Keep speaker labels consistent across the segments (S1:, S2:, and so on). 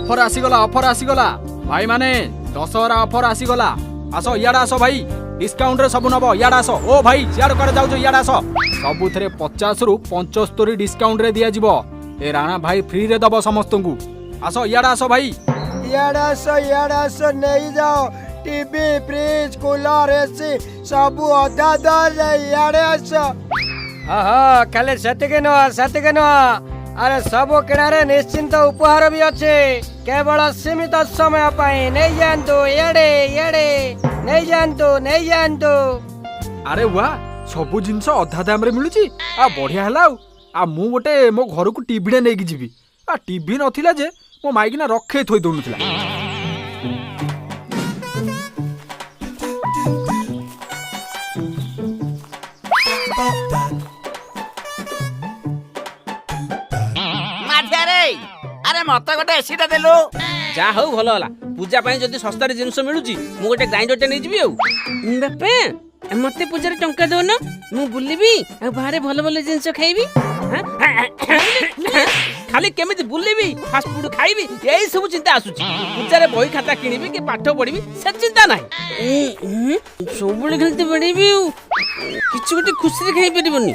S1: offer आसीगला भाई माने Dussehra offer आसीगला आसो इयाडा आसो भाई डिस्काउंट रे सब नबो इयाडा आसो ओ भाई सियाड करे जाउ जो इयाडा आसो सबुथरे 50 रु 75 डिस्काउंट रे दिया जिवो ए राणा भाई फ्री रे दबो समस्तंगु आसो इयाडा आसो भाई
S2: इयाडा आसो नहीं जाओ टीवी फ्रिज कूलर एसी सब अधा दर इयाडे आसो
S3: हाँ खाली सेतिके न अरे सब किणारे निश्चिंत उपहार भी अच्छे केवल सीमित समय पाई नहीं जानतु येडे नहीं जानतु
S1: अरे वाह सबु जिंस अधा दाम रे मिलुची आ बढ़िया हला आ मु गोटे मो घर को टीवी ने नेकी जीवी आ टीवी नथिला जे मो माइक ना रखे थोई दोनुथिला
S4: अरे मत गोटे एसी टा देलु
S5: जा हौ भलो होला पूजा पाई जदी सस्ता रे जिंस मिलुची मु गोटे ग्राइंडर टे नै जिबी औ बापे मते पूजा रे टंका दो न मु बुलिबी आ बाहरे भलो भलो जिंस खाइबी खाली केमिति बुलिबी फास्ट फूड खाइबी एई सब चिंता आसुची पूजा रे बही खाता किनिबी के पाठ पढिबी से चिंता नाही सबले खेलते पढिबी किछु गोटे खुशी रे खाइ परिबनी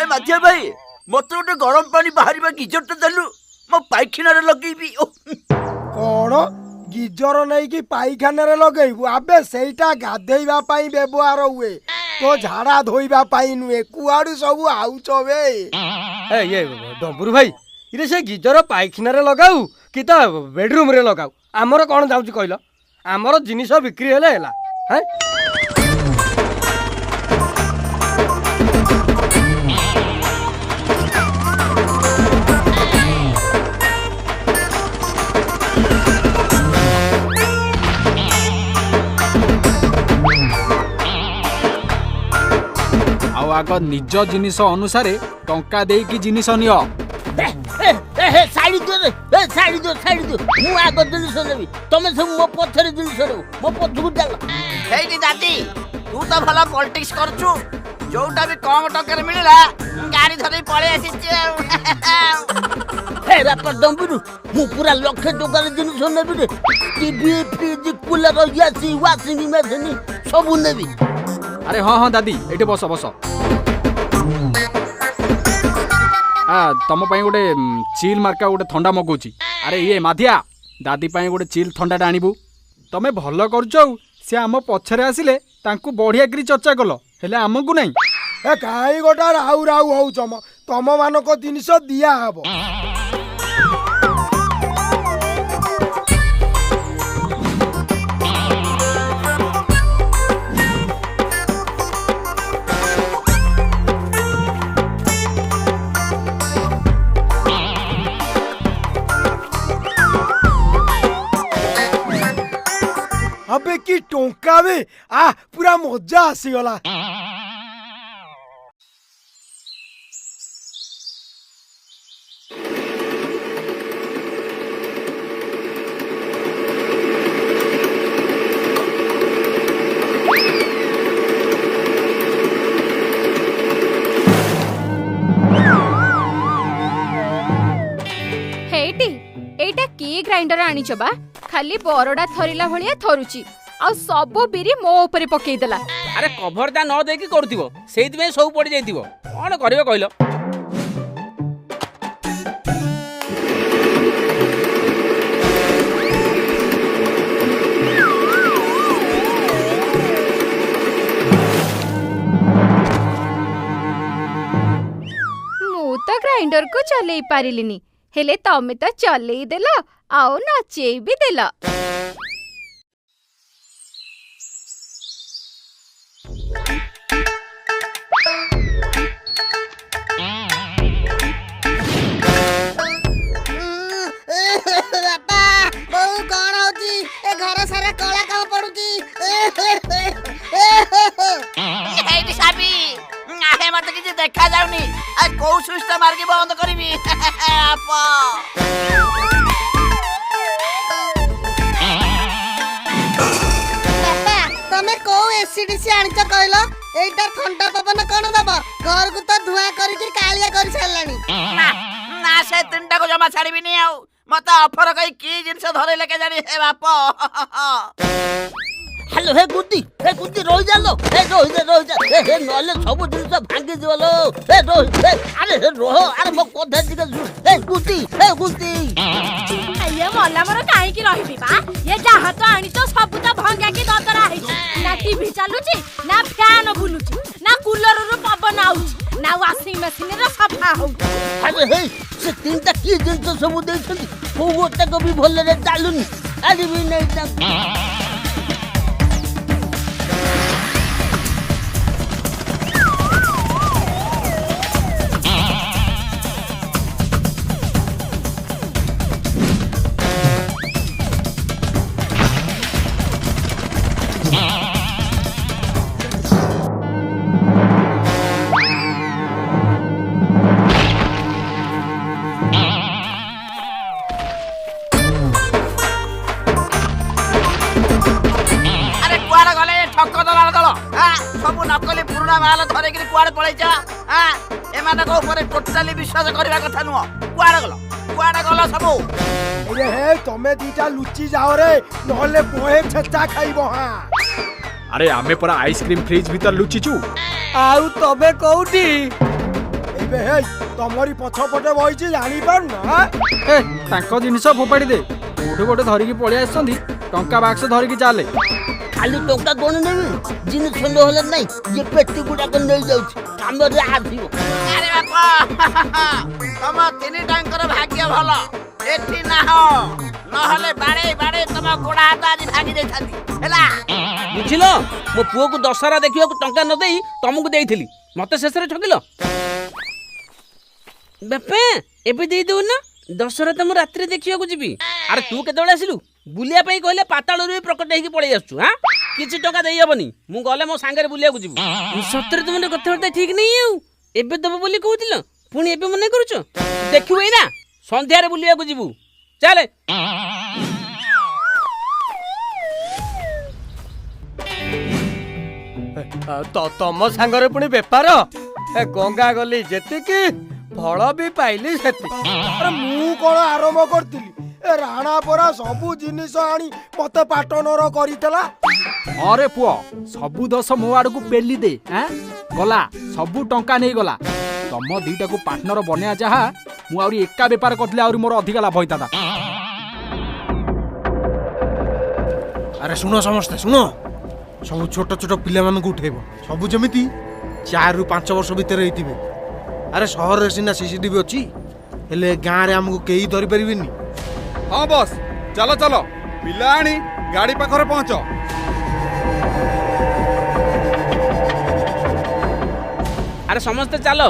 S4: ए माथिया भाई मत गोटे गरम पानी बाहर गिजर तो देलु मो पाइखाना रे लगेबी
S2: कौन गिजर नहीं कि पाइखाना रे लगेबू आबे सेटा गाधेइबा पाई व्यवहार हुए तो झाड़ा धोइबा पाई नुए कुआडू सब आउचो बे
S3: ए ये डबरू भाई इरे से गिजर पाइखाना रे लगाऊ कि त बेडरूम रे लगाऊ हमर कोन जाउची कहलो हमर जिनिस बिक्री हेले हेला हैं
S1: आग निज जिनिस अनुसार टंका दे कि जिनिस नियो
S4: साइड दो मु आग जिनिस देबी तमे सब मो पथरे जिनिस रो मो पथु डाल हेई दादी तू तो भला पॉलिटिक्स करछु जोटा भी कम टका रे मिलला गाड़ी धरै पळे आसी हे बाप दंबुरु मु पूरा लाख टका रे जिनिस नेबी रे TV fridge cooler AC washing machine सब नेबी
S1: अरे हाँ दादी एटे बस तम पाई गोटे चिल मार्का गोटे थंडा मगौची अरे ये माधिया दादी पाई गोटे चिल थंडा आनिबू तमे भल करछौ से आम पछरे आसिले तांकू बढ़िया करी चर्चा कल हेले आमकू नहीं
S2: ए काई गोटा राउ राउ होउचम तम मानको जिनिस दिया हबो अबे की टोंका बे आ पूरा मजा आसीगला
S6: एटा की ग्राइंडर आनी बा खाली बरडा थरिला भलिया थरुची आ सब बिरी मो ऊपर पकेई देला
S5: अरे कवर दा न देकी करथिबो सेति में सब पड़ी जाइथिबो कोन करबे कहलो
S6: मु तो ग्राइंडर को चलेई पारिलिनी हेले तमे तो चलेई देला आओ नाचेई भी देला
S4: घर सारा कला काम पड़ुची एठी साबी आहे मत किछ देखा जाउनी आ को सुस्त मार्गी बंद करबी आपा
S7: तमे को एसीडीसी आनिच कहलो एटा ठंडा पवन कोन दबा घर को तो धुआ करी कालिया कर छलानी
S4: ना ना से तिनटा को जमा छाड़बी नहीं आउ मत ऑफर कई की जिनस धरैले के जानी हे बाप हेलो हे गुड्डी रोहि जालो हे रोहि जा हे नले सब जिनस भांगी दिवलो हे रोहि अरे हे रोह अरे मो कोठा दिके हे गुड्डी
S8: ये मला मोर काहे की रहिबी बा ये जहा तो आनी तो सब तो भंगा की दतरा है ना टीवी चालुची ना फैन बुलुची ना कूलर रो पवन आउची ना वाशिंग मशीन रो सफा हो
S4: अरे हे से तीनटा की जिनस सब देछन को गोटे को भी भले रे चालुनी आदि भी नहीं जा सब नकली पुराना माल धरे कि कुआड़े पळैछ एमानक ऊपर टोटली विश्वास करबा कथा नुह कुआड़े गल सब
S2: अरे हे तमे दीटा लुच्ची जाओ रे नहले बोहे छच्चा खाइबो हां
S1: अरे आमे परा आइसक्रीम फ्रिज भीतर लुचिचू
S3: आउ तबे कोउटी
S2: एबे हे तमरी पछ पटे बइची जानि पार ना
S1: ए तांको जिनिस फोपाड़ी दे गोटे धरिकी पळि आसंदी टंका बाक्स धरिकी चाले
S4: खाली टंका कोन नेबी जिनिस नहले नै ये पेटी गुडा को नै जाउछ काम रे आथिबो अरे बापा तम तीन टांकर भाग्य भल एठी ना हो नहले बाड़े तम गोडा हाथ आज भागी दे थांती हैला
S5: बुझिलो मो पुओ को दशहरा देखियो टंका न देई तुमको देइथिली मते शेषरे ठकिलो बापा एबे देई दउ ना दशहरा तुम रात्रि देखियो को जीबी अरे तू केतबेले आसिलु बुलिया पई कहले पाताळ रे प्रकट हेकी पळै आसु हां किछि टका देई हबनी मु गले मो सांगे बुलिया को जीबू सत्तर तुमने कथबर्ता ठीक नहीं आउ एबे दब बोली कहउतिल पुनी एबे मने करूछ देखिबे ना संध्या रे बुलिया को जीबू चले
S3: तो तम सांगरे पुणी बेपार ए गंगा गली जेतिकी फल भी पाइली सेति
S2: अरे मु कोन आरंभ करतिली ए राणा परा सबु जिनिस आनी मते पाटनर करितला
S1: अरे पुओ सबु दस मो आड़ को पेली दे गला सबु टंका नहीं गला तम दीटा को पार्टनर बनिया जहा मु आउरी एका व्यापार करथले आउरी मोर अधिक लाभ होइता
S9: अरे सुनो समस्ते सुनो सब छोट छोट पिला मान को उठेबो सब जमिति 4 रु 5 वर्ष भीतर रहिथिबे अरे शहर रे सिना सीसीटीवी अछि हेले गां रे हमको केही धरि परिबिनी
S10: हाँ बस चलो चलो पिला आनी गाड़ी पाखरे पहुंच
S5: अरे समस्ते चलो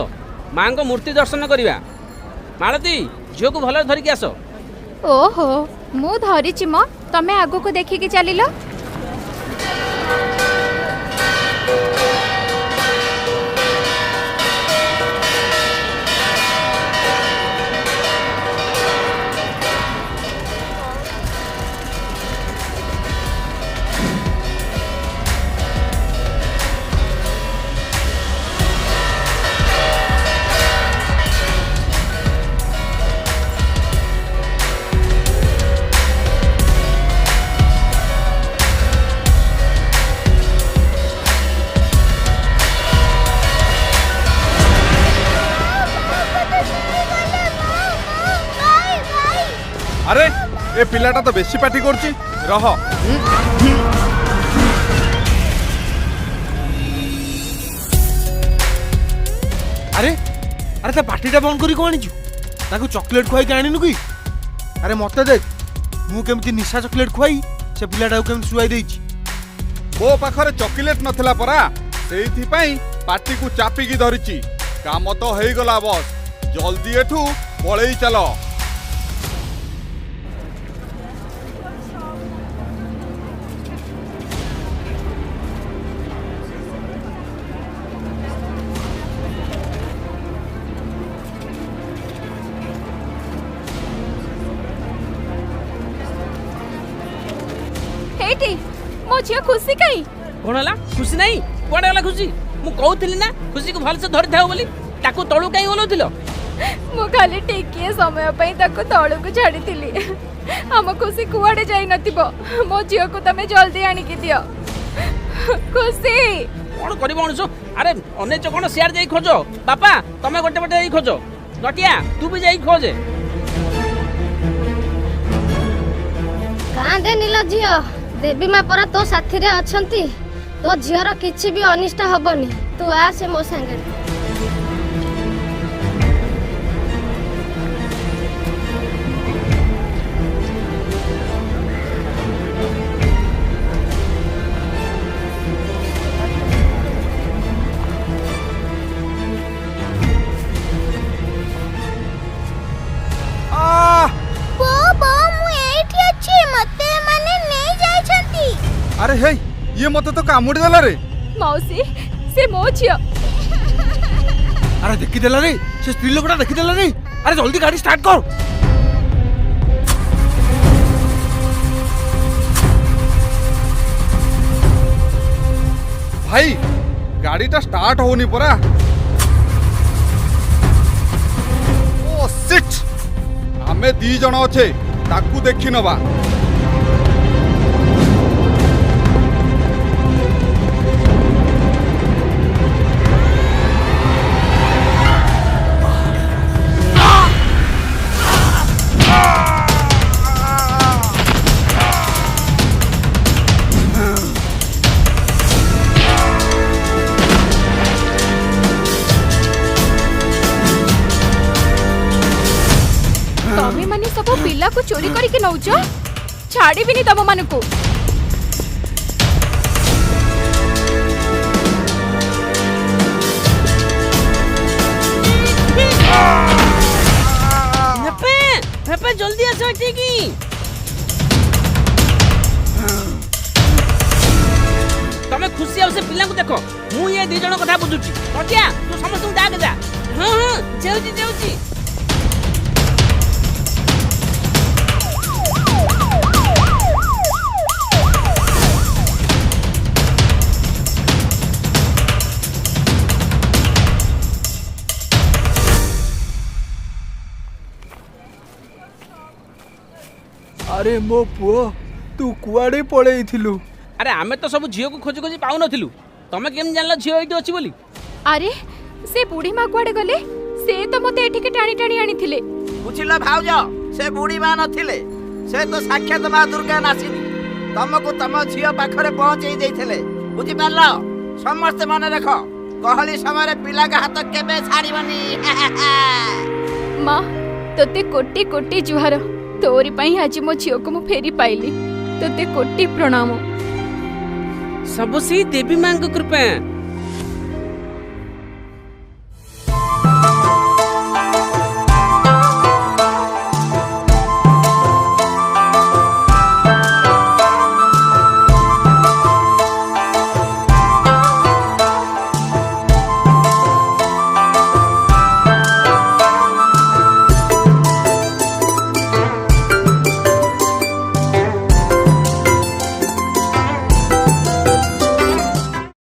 S5: मां को मूर्ति दर्शन करिवा मालती झियो को भल धरिकी आस
S6: ओहो मु धरिची म तमे आगो को देखि के चलिलो
S10: अरे ए पिलाटा तो बेसी पार्टी करछि रह
S9: अरे अरे ता पार्टीटा बंद करी कोनी छु ताको चॉकलेट खुआई के आनिनु की अरे मते देख मु केमती निशा चॉकलेट खुआई से पिलाटा केमती सुआई देछि
S10: मो पाखरे चॉकलेट नथिला परा सेइथि पई पार्टी को चापी की धरिछि काम तो हेई गला बस जल्दी एठू पळेई चलो
S6: हेटी मो झियो खुशी कई
S5: कोन हला खुशी नहीं कुआडे हला खुशी मु कहउथिली ना खुशी को भल से धरि थाओ बोली ताको तळु काई ओलौथिलो
S6: मु खाली टिकिए समय पई ताको तळକୁ छाडिथिली हम खुशी कुआडे जाई नथिबो मो झियो को तमे जल्दी आनी की दियो खुशी
S5: कौन कर अरे अनेच कौन सियार जाई खोज बापा तमे गोटे पटे जाई खोज नटिया तू भी जाई खोजे
S8: कांदे नील झियो देवी माँ परा तो साथी रे अछंती तो झियर किछि भी अनिष्ट हबनी तू आसे मो संगे
S10: अरे हे ये मते तो कामुड़ी देला रे
S6: मौसी से मो झियो
S9: अरे देखी देला रे से स्त्री लोकटा देखी देला रे अरे जल्दी गाड़ी स्टार्ट कर
S10: भाई गाड़ीटा स्टार्ट होनी परा ओ सिट आमे दी जण अछे ताकू देखि नबा
S6: तमे माने सब पिला को चोरी करी के नौचो छाड़ी भी नहीं तम मान को
S5: हेपे जल्दी आसो एठी तमे खुशी आउ से पिला को देखो मु ये दी जण कथा बुझुची नटिया तू समस्त डाक जा हां हां जाउची
S1: अरे मो पुओ तू कुआडे पळेइथिलु
S5: अरे आमे तो सब झियो को खोजी खोजी पाउ नथिलु तमे केम जानला झियो एठी अछि बोली
S6: अरे से बुढ़ी माँ कुआडे गले से तो मते एठी के टाणी टाणी आनी थिले
S4: बुझिला भाउज से बुढ़ी मां नथिले से तो साक्षात मां दुर्गा नासिनी तमको तम झियो पाखरे पहुंचई देइथिले बुझि पारलो समस्त मन रखो गहली समय पिला का हाथ केबे छाड़ीबनी
S6: माँ तोते कोटी कोटी जुहार तोरी पाई आज मो झियो को मु फेरी पाइली तोते कोटी प्रणाम
S5: सब सी देवी मां को कृपा